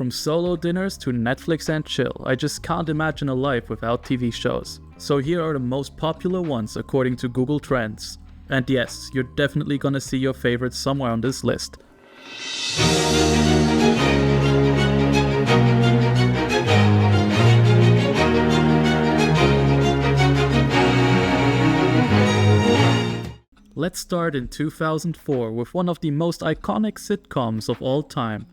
From solo dinners to Netflix and chill, I just can't imagine a life without TV shows. So here are the most popular ones according to Google Trends. And yes, you're definitely gonna see your favorites somewhere on this list. Let's start in 2004 with one of the most iconic sitcoms of all time.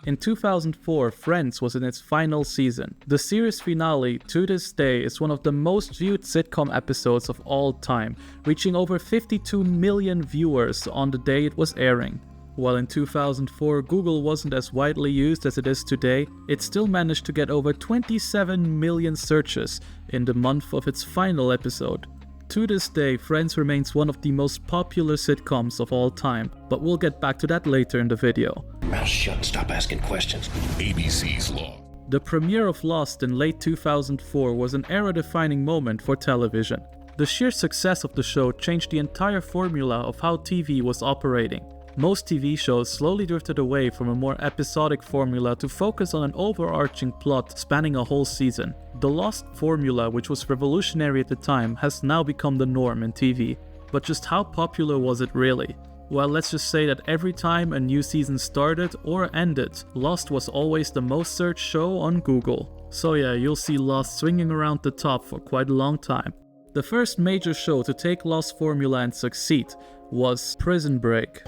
In 2004, Friends was in its final season. The series finale, to this day, is one of the most viewed sitcom episodes of all time, reaching over 52 million viewers on the day it was airing. While in 2004 Google wasn't as widely used as it is today, it still managed to get over 27 million searches in the month of its final episode. To this day, Friends remains one of the most popular sitcoms of all time, but we'll get back to that later in the video. Mouth shut and stop asking questions. ABC's Law. The premiere of Lost in late 2004 was an era-defining moment for television. The sheer success of the show changed the entire formula of how TV was operating. Most TV shows slowly drifted away from a more episodic formula to focus on an overarching plot spanning a whole season. The Lost formula, which was revolutionary at the time, has now become the norm in TV. But just how popular was it really? Well, let's just say that every time a new season started or ended, Lost was always the most searched show on Google. So yeah, you'll see Lost swinging around the top for quite a long time. The first major show to take Lost formula and succeed was Prison Break.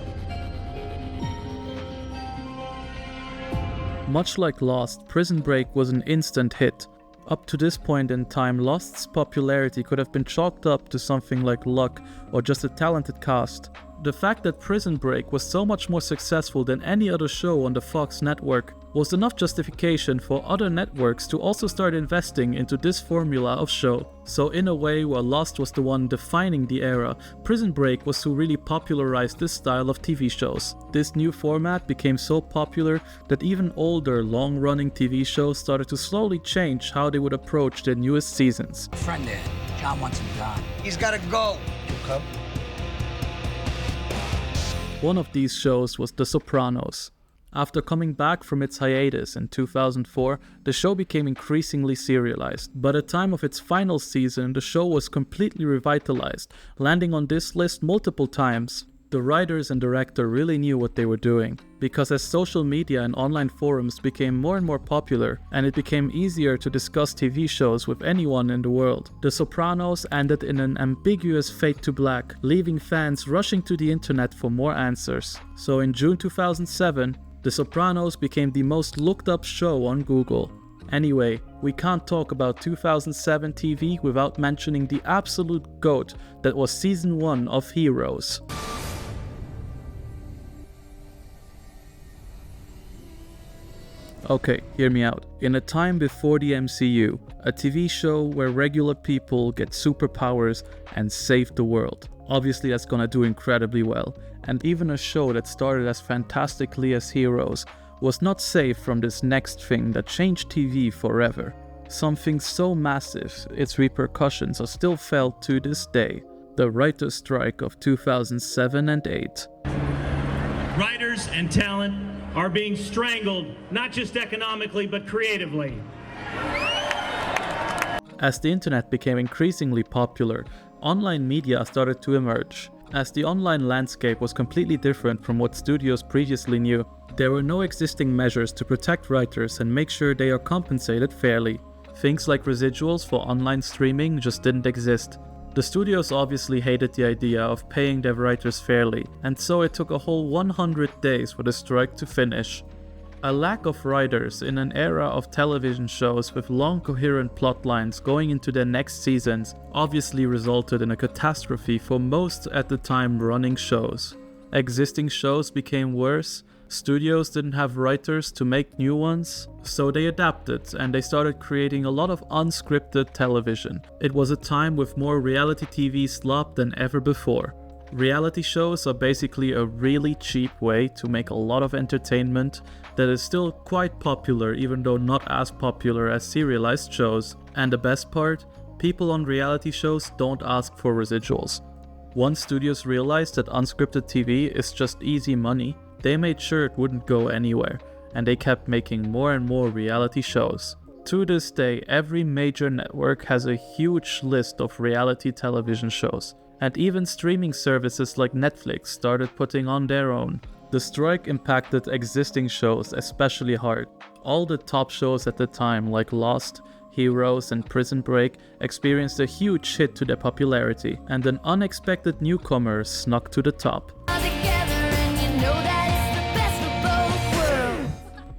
Much like Lost, Prison Break was an instant hit. Up to this point in time, Lost's popularity could have been chalked up to something like luck or just a talented cast. The fact that Prison Break was so much more successful than any other show on the Fox network was enough justification for other networks to also start investing into this formula of show. So in a way, while Lost was the one defining the era, Prison Break was who really popularized this style of TV shows. This new format became so popular that even older, long-running TV shows started to slowly change how they would approach their newest seasons. A friend there, John wants him gone. He's gotta go. You come? One of these shows was The Sopranos. After coming back from its hiatus in 2004, the show became increasingly serialized. By the time of its final season, the show was completely revitalized, landing on this list multiple times. The writers and director really knew what they were doing, because as social media and online forums became more and more popular, and it became easier to discuss TV shows with anyone in the world, The Sopranos ended in an ambiguous fade to black, leaving fans rushing to the internet for more answers. So in June 2007, The Sopranos became the most looked up show on Google. Anyway, we can't talk about 2007 TV without mentioning the absolute GOAT that was season 1 of Heroes. Okay, hear me out. In a time before the MCU, a TV show where regular people get superpowers and save the world. Obviously that's gonna do incredibly well. And even a show that started as fantastically as Heroes was not safe from this next thing that changed TV forever. Something so massive, its repercussions are still felt to this day. The writer's strike of 2007 and 8. Writers and talent are being strangled, not just economically, but creatively. As the internet became increasingly popular, online media started to emerge. As the online landscape was completely different from what studios previously knew, there were no existing measures to protect writers and make sure they are compensated fairly. Things like residuals for online streaming just didn't exist. The studios obviously hated the idea of paying their writers fairly, and so it took a whole 100 days for the strike to finish. A lack of writers in an era of television shows with long coherent plot lines going into their next seasons obviously resulted in a catastrophe for most at the time running shows. Existing shows became worse, studios didn't have writers to make new ones, so they adapted and they started creating a lot of unscripted television. It was a time with more reality TV slop than ever before. Reality shows are basically a really cheap way to make a lot of entertainment that is still quite popular, even though not as popular as serialized shows. And the best part, people on reality shows don't ask for residuals. Once studios realized that unscripted TV is just easy money, they made sure it wouldn't go anywhere, and they kept making more and more reality shows. To this day, every major network has a huge list of reality television shows, and even streaming services like Netflix started putting on their own. The strike impacted existing shows especially hard. All the top shows at the time, like Lost, Heroes, and Prison Break, experienced a huge hit to their popularity, and an unexpected newcomer snuck to the top.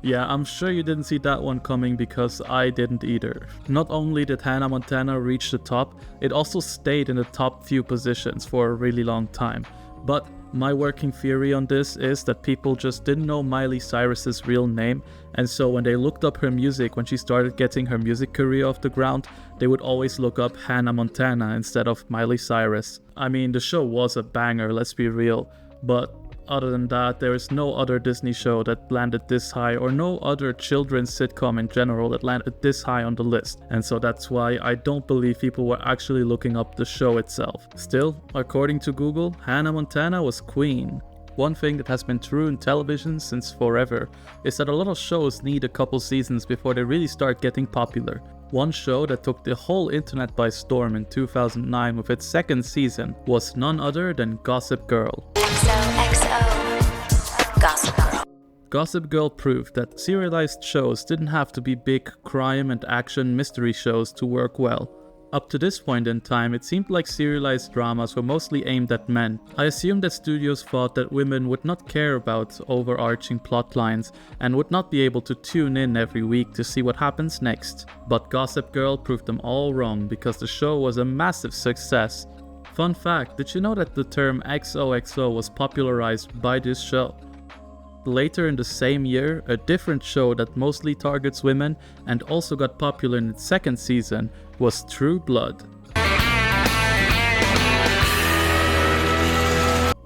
Yeah, I'm sure you didn't see that one coming because I didn't either. Not only did Hannah Montana reach the top, it also stayed in the top few positions for a really long time. But my working theory on this is that people just didn't know Miley Cyrus's real name, and so when they looked up her music when she started getting her music career off the ground, they would always look up Hannah Montana instead of Miley Cyrus. I mean, the show was a banger, let's be real, but other than that, there is no other Disney show that landed this high, or no other children's sitcom in general that landed this high on the list, and so that's why I don't believe people were actually looking up the show itself. Still, according to Google, Hannah Montana was queen. One thing that has been true in television since forever is that a lot of shows need a couple seasons before they really start getting popular. One show that took the whole internet by storm in 2009 with its second season was none other than Gossip Girl. XOXO Gossip Girl. Gossip Girl proved that serialized shows didn't have to be big crime and action mystery shows to work well. Up to this point in time, it seemed like serialized dramas were mostly aimed at men. I assumed that studios thought that women would not care about overarching plot lines and would not be able to tune in every week to see what happens next. But Gossip Girl proved them all wrong because the show was a massive success. Fun fact, did you know that the term XOXO was popularized by this show? Later in the same year, a different show that mostly targets women and also got popular in its second season was True Blood.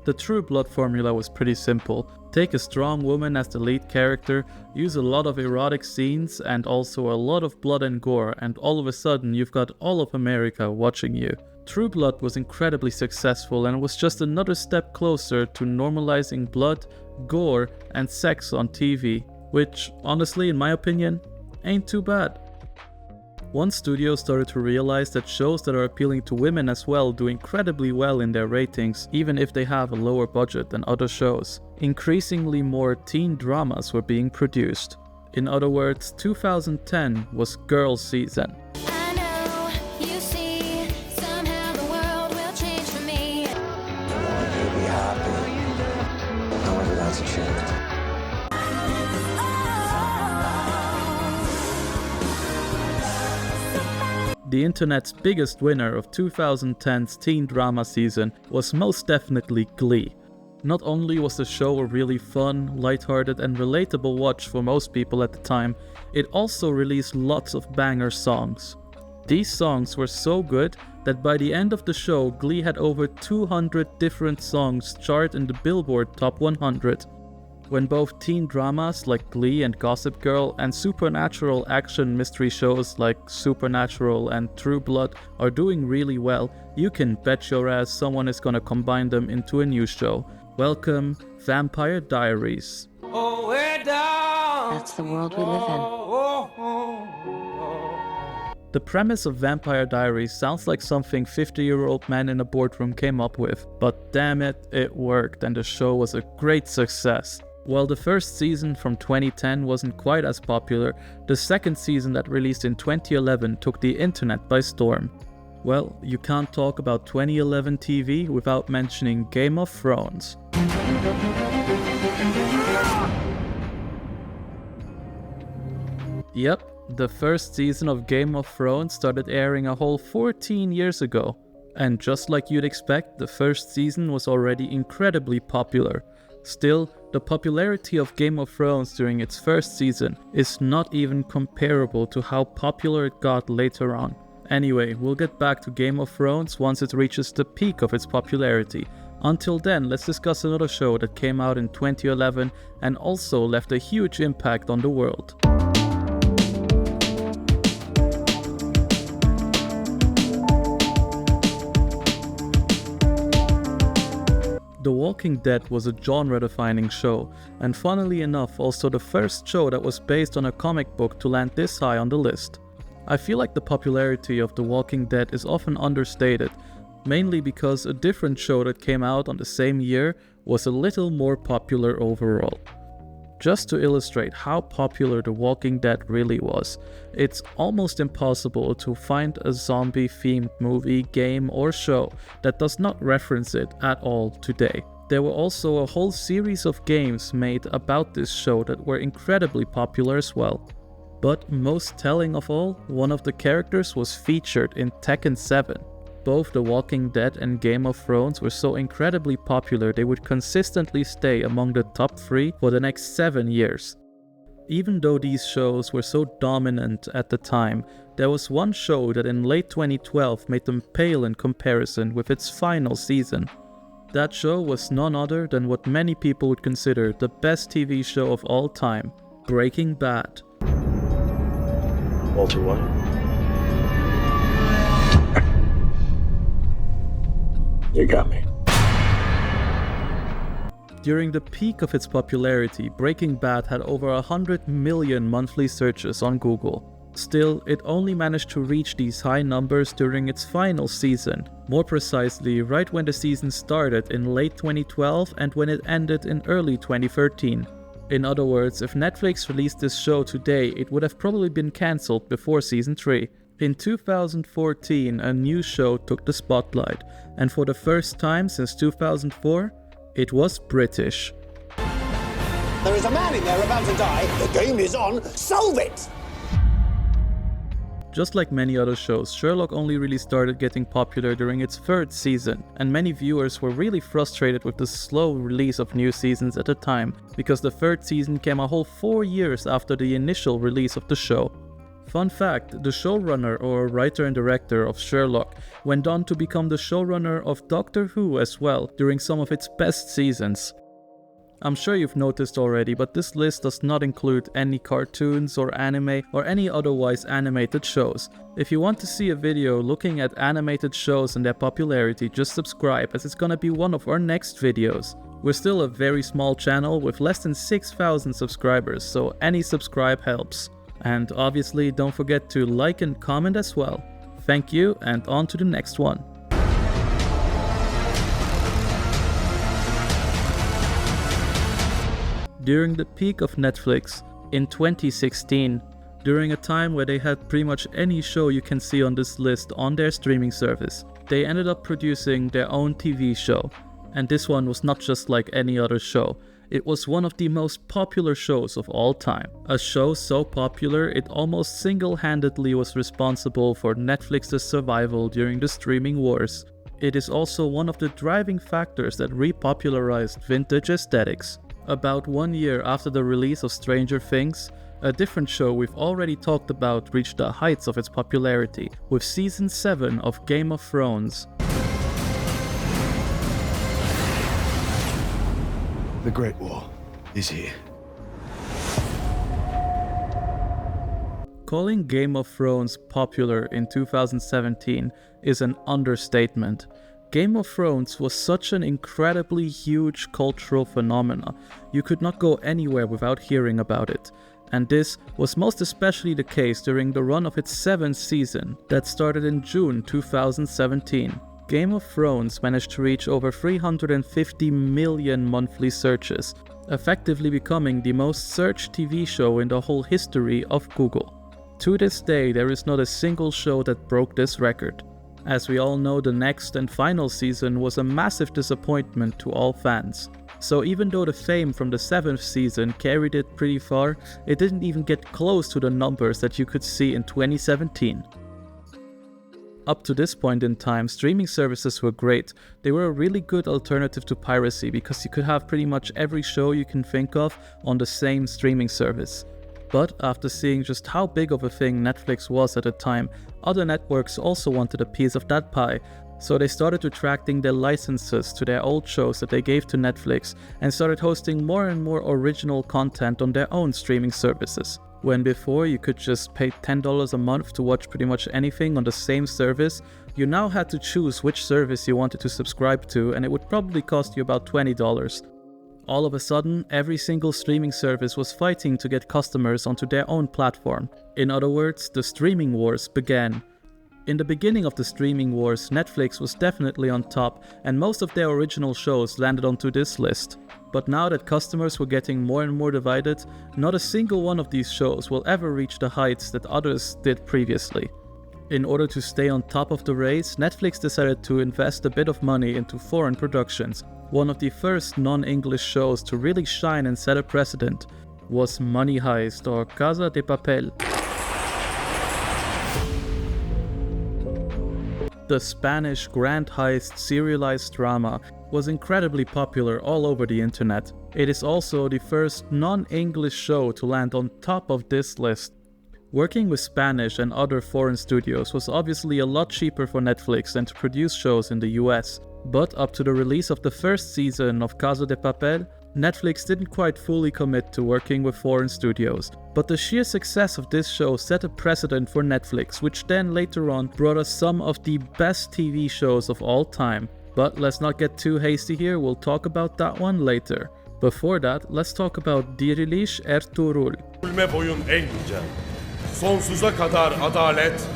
The True Blood formula was pretty simple. Take a strong woman as the lead character, use a lot of erotic scenes and also a lot of blood and gore, and all of a sudden you've got all of America watching you. True Blood was incredibly successful and was just another step closer to normalizing blood, gore, and sex on TV, which, honestly, in my opinion, ain't too bad. One studio started to realize that shows that are appealing to women as well do incredibly well in their ratings, even if they have a lower budget than other shows. Increasingly more teen dramas were being produced. In other words, 2010 was girl season. The internet's biggest winner of 2010's teen drama season was most definitely Glee. Not only was the show a really fun, lighthearted and relatable watch for most people at the time, it also released lots of banger songs. These songs were so good that by the end of the show, Glee had over 200 different songs chart in the Billboard Top 100. When both teen dramas like Glee and Gossip Girl and supernatural action mystery shows like Supernatural and True Blood are doing really well, you can bet your ass someone is gonna combine them into a new show. Welcome, Vampire Diaries. Oh, we're down. That's the world we live in. The premise of Vampire Diaries sounds like something 50-year-old men in a boardroom came up with, but damn it, it worked and the show was a great success. While the first season from 2010 wasn't quite as popular, the second season that released in 2011 took the internet by storm. Well, you can't talk about 2011 TV without mentioning Game of Thrones. Yep, the first season of Game of Thrones started airing a whole 14 years ago. And just like you'd expect, the first season was already incredibly popular. Still, the popularity of Game of Thrones during its first season is not even comparable to how popular it got later on. Anyway, we'll get back to Game of Thrones once it reaches the peak of its popularity. Until then, let's discuss another show that came out in 2011 and also left a huge impact on the world. The Walking Dead was a genre-defining show, and funnily enough also the first show that was based on a comic book to land this high on the list. I feel like the popularity of The Walking Dead is often understated, mainly because a different show that came out on the same year was a little more popular overall. Just to illustrate how popular The Walking Dead really was, it's almost impossible to find a zombie-themed movie, game or show that does not reference it at all today. There were also a whole series of games made about this show that were incredibly popular as well. But most telling of all, one of the characters was featured in Tekken 7. Both The Walking Dead and Game of Thrones were so incredibly popular they would consistently stay among the top 3 for the next 7 years. Even though these shows were so dominant at the time, there was one show that in late 2012 made them pale in comparison with its final season. That show was none other than what many people would consider the best TV show of all time, Breaking Bad. Walter White. You got me. During the peak of its popularity, Breaking Bad had over 100 million monthly searches on Google. Still, it only managed to reach these high numbers during its final season, more precisely right when the season started in late 2012 and when it ended in early 2013. In other words, if Netflix released this show today, it would have probably been cancelled before season 3. In 2014, a new show took the spotlight, and for the first time since 2004, it was British. There is a man in there about to die. The game is on. Solve it! Just like many other shows, Sherlock only really started getting popular during its 3rd season, and many viewers were really frustrated with the slow release of new seasons at the time, because the 3rd season came a whole 4 years after the initial release of the show. Fun fact, the showrunner or writer and director of Sherlock went on to become the showrunner of Doctor Who as well during some of its best seasons. I'm sure you've noticed already, but this list does not include any cartoons or anime or any otherwise animated shows. If you want to see a video looking at animated shows and their popularity, just subscribe, as it's gonna be one of our next videos. We're still a very small channel with less than 6,000 subscribers, so any subscribe helps. And obviously don't forget to like and comment as well. Thank you, and on to the next one. During the peak of Netflix, in 2016, during a time where they had pretty much any show you can see on this list on their streaming service, they ended up producing their own TV show. And this one was not just like any other show. It was one of the most popular shows of all time. A show so popular it almost single-handedly was responsible for Netflix's survival during the streaming wars. It is also one of the driving factors that repopularized vintage aesthetics. About 1 year after the release of Stranger Things, a different show we've already talked about reached the heights of its popularity with Season 7 of Game of Thrones. The Great War is here. Calling Game of Thrones popular in 2017 is an understatement. Game of Thrones was such an incredibly huge cultural phenomena. You could not go anywhere without hearing about it. And this was most especially the case during the run of its 7th season that started in June 2017. Game of Thrones managed to reach over 350 million monthly searches, effectively becoming the most searched TV show in the whole history of Google. To this day, there is not a single show that broke this record. As we all know, the next and final season was a massive disappointment to all fans. So even though the fame from the 7th season carried it pretty far, it didn't even get close to the numbers that you could see in 2017. Up to this point in time, streaming services were great. They were a really good alternative to piracy because you could have pretty much every show you can think of on the same streaming service. But after seeing just how big of a thing Netflix was at the time, other networks also wanted a piece of that pie, so they started retracting their licenses to their old shows that they gave to Netflix and started hosting more and more original content on their own streaming services. When before you could just pay $10 a month to watch pretty much anything on the same service, You now had to choose which service you wanted to subscribe to, and it would probably cost you about $20. All of a sudden, every single streaming service was fighting to get customers onto their own platform. In other words, the streaming wars began. In the beginning of the streaming wars, Netflix was definitely on top, and most of their original shows landed onto this list. But now that customers were getting more and more divided, not a single one of these shows will ever reach the heights that others did previously. In order to stay on top of the race, Netflix decided to invest a bit of money into foreign productions. One of the first non-English shows to really shine and set a precedent was Money Heist, or Casa de Papel. The Spanish grand heist serialized drama was incredibly popular all over the internet. It is also the first non-English show to land on top of this list. Working with Spanish and other foreign studios was obviously a lot cheaper for Netflix than to produce shows in the US. But up to the release of the first season of Casa de Papel, Netflix didn't quite fully commit to working with foreign studios. But the sheer success of this show set a precedent for Netflix, which then later on brought us some of the best TV shows of all time. But let's not get too hasty here, we'll talk about that one later. Before that, let's talk about Diriliş Ertuğrul. Ölme boyun eğmeyeceğim. Sonsuza kadar adalet,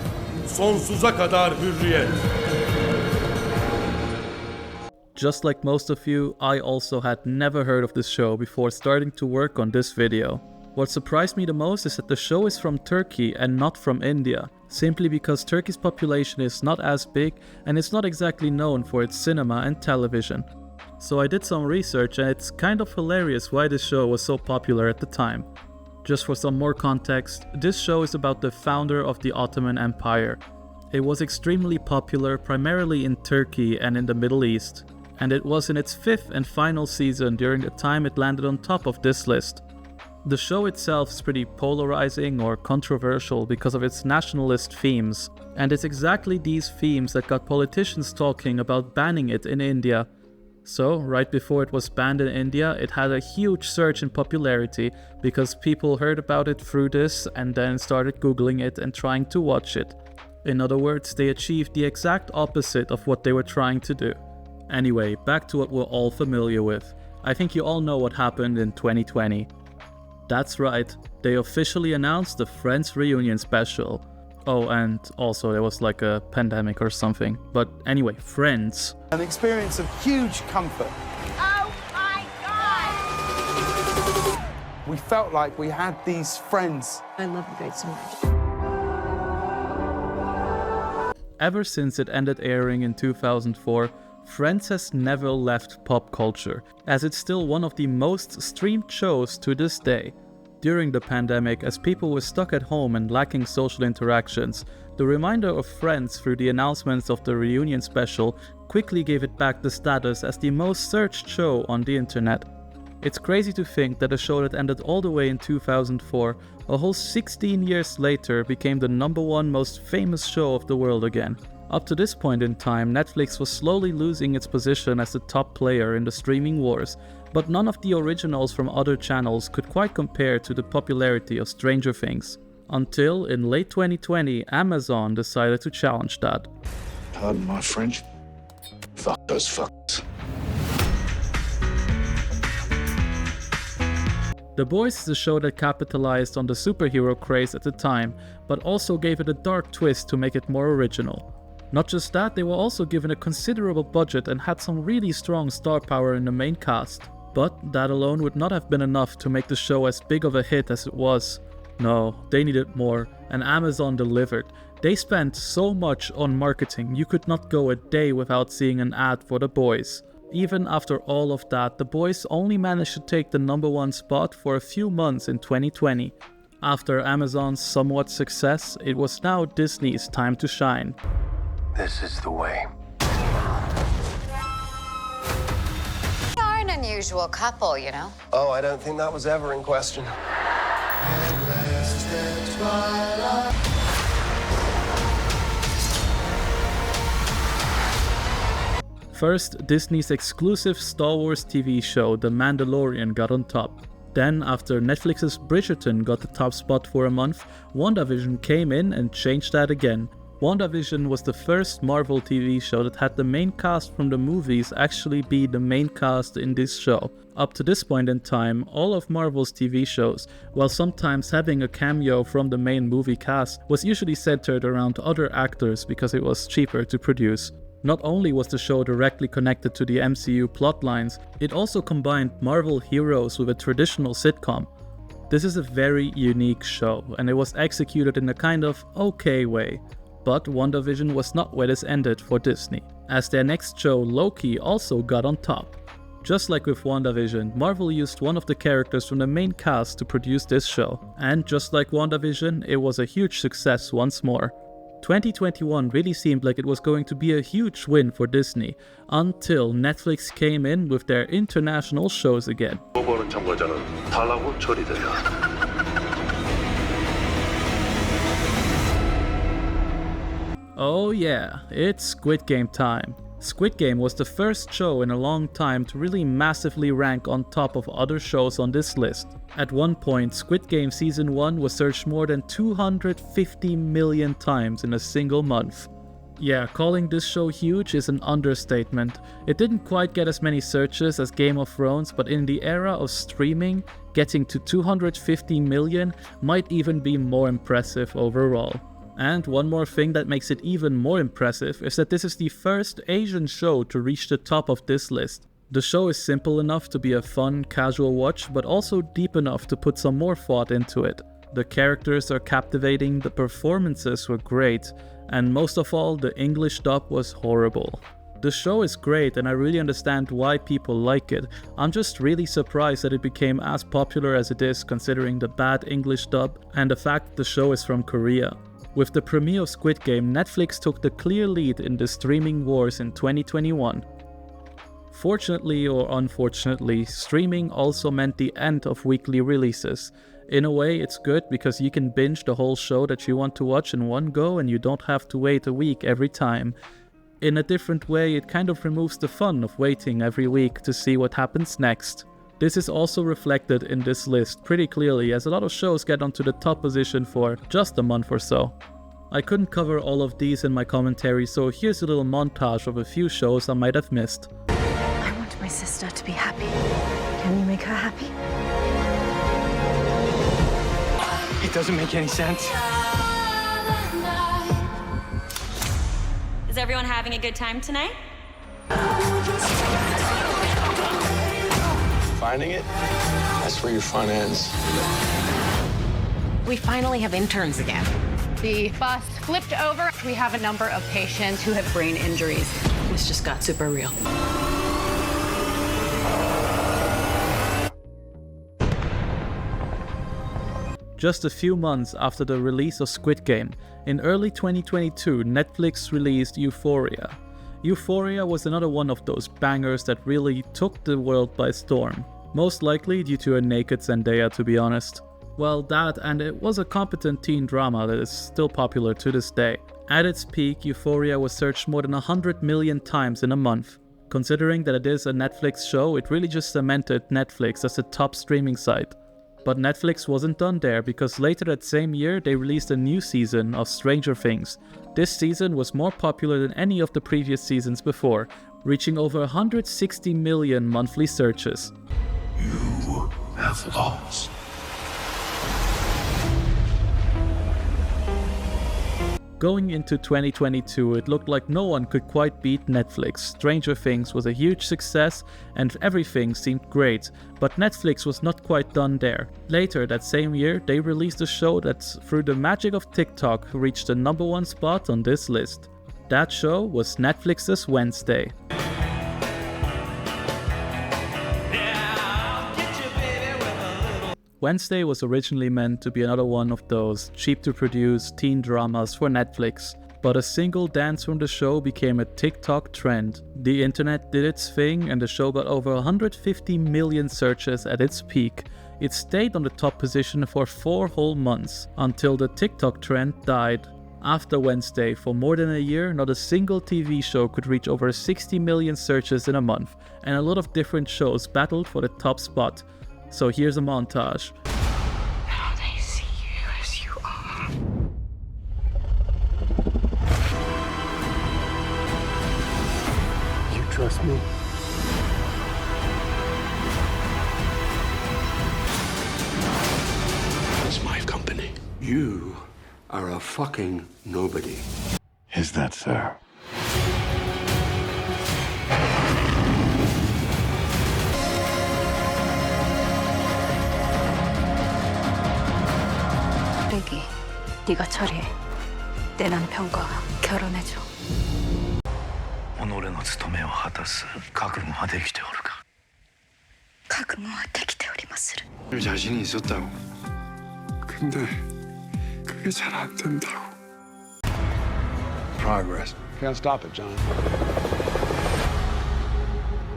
sonsuza kadar hürriyet. Just like most of you, I also had never heard of this show before starting to work on this video. What surprised me the most is that the show is from Turkey and not from India, simply because Turkey's population is not as big and it's not exactly known for its cinema and television. So I did some research, and it's kind of hilarious why this show was so popular at the time. Just for some more context, this show is about the founder of the Ottoman Empire. It was extremely popular primarily in Turkey and in the Middle East, and it was in its fifth and final season during the time it landed on top of this list. The show itself is pretty polarizing or controversial because of its nationalist themes, and it's exactly these themes that got politicians talking about banning it in India. So, right before it was banned in India, it had a huge surge in popularity because people heard about it through this and then started googling it and trying to watch it. In other words, they achieved the exact opposite of what they were trying to do. Anyway, back to what we're all familiar with. I think you all know what happened in 2020. That's right, they officially announced the Friends reunion special. Oh, and also there was like a pandemic or something. But anyway, Friends. An experience of huge comfort. Oh my God! We felt like we had these friends. I love you guys so much. Ever since it ended airing in 2004, Friends has never left pop culture, as it's still one of the most streamed shows to this day. During the pandemic, as people were stuck at home and lacking social interactions, the reminder of Friends through the announcements of the reunion special quickly gave it back the status as the most searched show on the internet. It's crazy to think that a show that ended all the way in 2004, a whole 16 years later, became the #1 most famous show of the world again. Up to this point in time, Netflix was slowly losing its position as the top player in the streaming wars, but none of the originals from other channels could quite compare to the popularity of Stranger Things. Until, in late 2020, Amazon decided to challenge that. Pardon my French. Fuck those fuckers. The Boys is a show that capitalized on the superhero craze at the time, but also gave it a dark twist to make it more original. Not just that, they were also given a considerable budget and had some really strong star power in the main cast. But that alone would not have been enough to make the show as big of a hit as it was. No, they needed more, and Amazon delivered. They spent so much on marketing, you could not go a day without seeing an ad for The Boys. Even after all of that, The Boys only managed to take the #1 spot for a few months in 2020. After Amazon's somewhat success, it was now Disney's time to shine. This is the way. You are an unusual couple, you know. Oh, I don't think that was ever in question. First, Disney's exclusive Star Wars TV show, The Mandalorian, got on top. Then, after Netflix's Bridgerton got the top spot for a month, WandaVision came in and changed that again. WandaVision was the first Marvel TV show that had the main cast from the movies actually be the main cast in this show. Up to this point in time, all of Marvel's TV shows, while sometimes having a cameo from the main movie cast, was usually centered around other actors because it was cheaper to produce. Not only was the show directly connected to the MCU plotlines, it also combined Marvel heroes with a traditional sitcom. This is a very unique show, and it was executed in a kind of okay way. But WandaVision was not where this ended for Disney, as their next show, Loki, also got on top. Just like with WandaVision, Marvel used one of the characters from the main cast to produce this show, and just like WandaVision, it was a huge success once more. 2021 really seemed like it was going to be a huge win for Disney, until Netflix came in with their international shows again. Oh yeah, it's Squid Game time. Squid Game was the first show in a long time to really massively rank on top of other shows on this list. At one point, Squid Game Season 1 was searched more than 250 million times in a single month. Yeah, calling this show huge is an understatement. It didn't quite get as many searches as Game of Thrones, but in the era of streaming, getting to 250 million might even be more impressive overall. And one more thing that makes it even more impressive is that this is the first Asian show to reach the top of this list. The show is simple enough to be a fun, casual watch, but also deep enough to put some more thought into it. The characters are captivating, the performances were great, and most of all, the English dub was horrible. The show is great and I really understand why people like it. I'm just really surprised that it became as popular as it is considering the bad English dub and the fact the show is from Korea. With the premiere of Squid Game, Netflix took the clear lead in the streaming wars in 2021. Fortunately or unfortunately, streaming also meant the end of weekly releases. In a way, it's good because you can binge the whole show that you want to watch in one go and you don't have to wait a week every time. In a different way, it kind of removes the fun of waiting every week to see what happens next. This is also reflected in this list pretty clearly, as a lot of shows get onto the top position for just a month or so. I couldn't cover all of these in my commentary, so here's a little montage of a few shows I might have missed. I want my sister to be happy. Can you make her happy? It doesn't make any sense. Is everyone having a good time tonight? Finding it, that's where your fun ends. We finally have interns again. The bus flipped over. We have a number of patients who have brain injuries. This just got super real. Just a few months after the release of Squid Game, in early 2022, Netflix released Euphoria. Euphoria was another one of those bangers that really took the world by storm. Most likely due to a naked Zendaya, to be honest. Well, that and it was a competent teen drama that is still popular to this day. At its peak, Euphoria was searched more than 100 million times in a month. Considering that it is a Netflix show, it really just cemented Netflix as the top streaming site. But Netflix wasn't done there, because later that same year they released a new season of Stranger Things. This season was more popular than any of the previous seasons before, reaching over 160 million monthly searches. You have lost. Going into 2022, it looked like no one could quite beat Netflix. Stranger Things was a huge success and everything seemed great, but Netflix was not quite done there. Later that same year, they released a show that, through the magic of TikTok, reached the #1 spot on this list. That show was Netflix's Wednesday. Wednesday was originally meant to be another one of those cheap-to-produce teen dramas for Netflix, but a single dance from the show became a TikTok trend. The internet did its thing and the show got over 150 million searches at its peak. It stayed on the top position for 4 whole months, until the TikTok trend died. After Wednesday, for more than a year, not a single TV show could reach over 60 million searches in a month, and a lot of different shows battled for the top spot. So here's a montage. Now they see you as you are. trust me? It's my company. You are a fucking nobody. Is that fair? 쓰레기, 네가 처리해. 내 남편과 결혼해줘. 己の務めを果たす覚悟はできておるか? 覚悟はできておりまする. 자신이 있었다고. 근데 그게 잘 안 된다고. Progress. Can't stop it, John.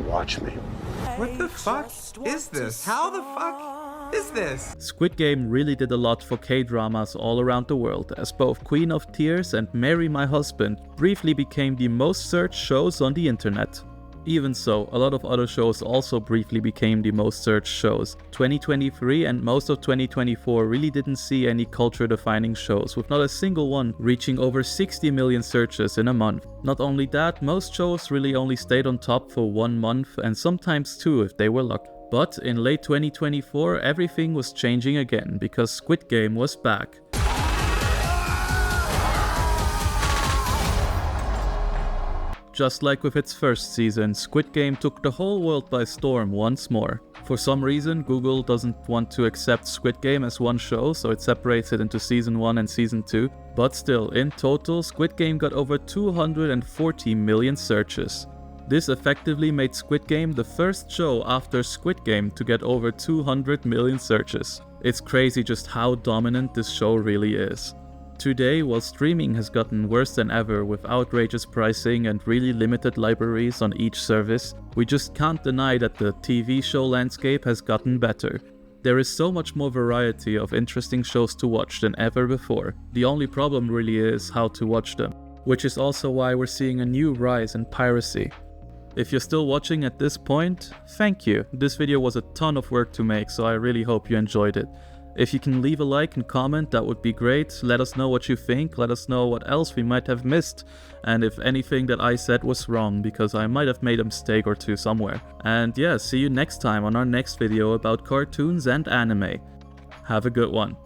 Watch me. What the fuck is this? How the fuck is this? Squid Game really did a lot for K-dramas all around the world, as both Queen of Tears and Marry My Husband briefly became the most searched shows on the internet. Even so, a lot of other shows also briefly became the most searched shows. 2023 and most of 2024 really didn't see any culture-defining shows, with not a single one reaching over 60 million searches in a month. Not only that, most shows really only stayed on top for 1 month, and sometimes 2 if they were lucky. But in late 2024, everything was changing again, because Squid Game was back. Just like with its first season, Squid Game took the whole world by storm once more. For some reason, Google doesn't want to accept Squid Game as one show, so it separates it into Season 1 and Season 2. But still, in total, Squid Game got over 240 million searches. This effectively made Squid Game the first show after Squid Game to get over 200 million searches. It's crazy just how dominant this show really is. Today, while streaming has gotten worse than ever with outrageous pricing and really limited libraries on each service, we just can't deny that the TV show landscape has gotten better. There is so much more variety of interesting shows to watch than ever before. The only problem really is how to watch them, which is also why we're seeing a new rise in piracy. If you're still watching at this point, thank you. This video was a ton of work to make, so I really hope you enjoyed it. If you can leave a like and comment, that would be great. Let us know what you think, let us know what else we might have missed, and if anything that I said was wrong, because I might have made a mistake or two somewhere. And yeah, see you next time on our next video about cartoons and anime. Have a good one.